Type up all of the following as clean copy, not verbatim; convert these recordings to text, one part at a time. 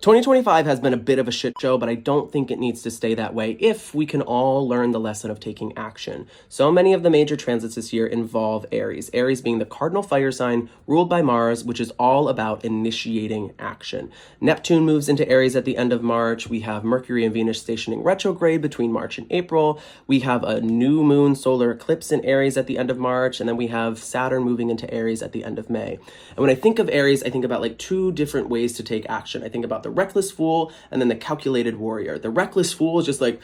2025 has been a bit of a shit show, but I don't think it needs to stay that way if we can all learn the lesson of taking action. So many of the major transits this year involve Aries. Aries being the cardinal fire sign ruled by Mars, which is all about initiating action. Neptune moves into Aries at the end of March. We have Mercury and Venus stationing retrograde between March and April. We have a new moon solar eclipse in Aries at the end of March, and then we have Saturn moving into Aries at the end of May. And when I think of Aries, I think about like two different ways to take action. I think about the reckless fool and then the calculated warrior. The reckless fool is just like,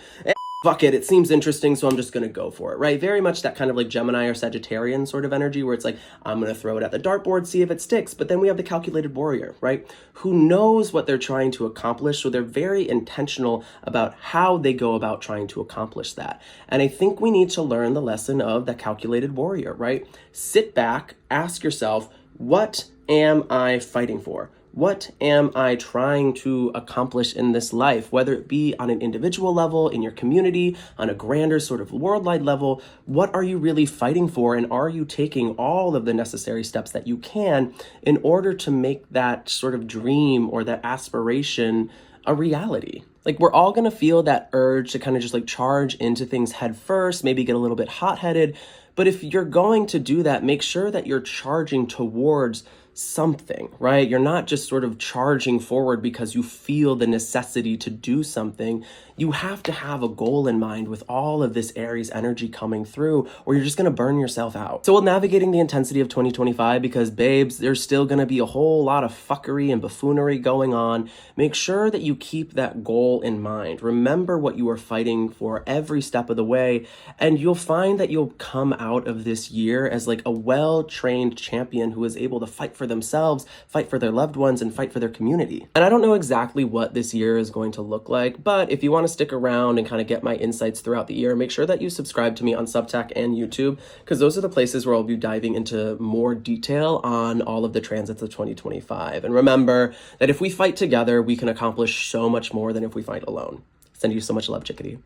fuck it seems interesting, so I'm just gonna go for it, right? Very much that kind of like Gemini or Sagittarian sort of energy where it's like, I'm gonna throw it at the dartboard, see if it sticks. But then we have the calculated warrior, right? Who knows what they're trying to accomplish, so they're very intentional about how they go about trying to accomplish that. And I think we need to learn the lesson of the calculated warrior, right? Sit back, ask yourself, what am I fighting for? What am I trying to accomplish in this life? Whether it be on an individual level, in your community, on a grander sort of worldwide level, what are you really fighting for? And are you taking all of the necessary steps that you can in order to make that sort of dream or that aspiration a reality? Like, we're all gonna feel that urge to kind of just like charge into things head first, maybe get a little bit hot-headed. But if you're going to do that, make sure that you're charging towards something, right? You're not just sort of charging forward because you feel the necessity to do something. You have to have a goal in mind with all of this Aries energy coming through, or you're just going to burn yourself out. So while navigating the intensity of 2025, because babes, there's still going to be a whole lot of fuckery and buffoonery going on, make sure that you keep that goal in mind. Remember what you are fighting for every step of the way, and you'll find that you'll come out of this year as like a well-trained champion who is able to fight for themselves, fight for their loved ones, and fight for their community. And I don't know exactly what this year is going to look like, but if you want to stick around and kind of get my insights throughout the year, make sure that you subscribe to me on Substack and YouTube, because those are the places where I'll be diving into more detail on all of the transits of 2025. And remember that if we fight together, we can accomplish so much more than if we fight alone. Send you so much love, chickadee.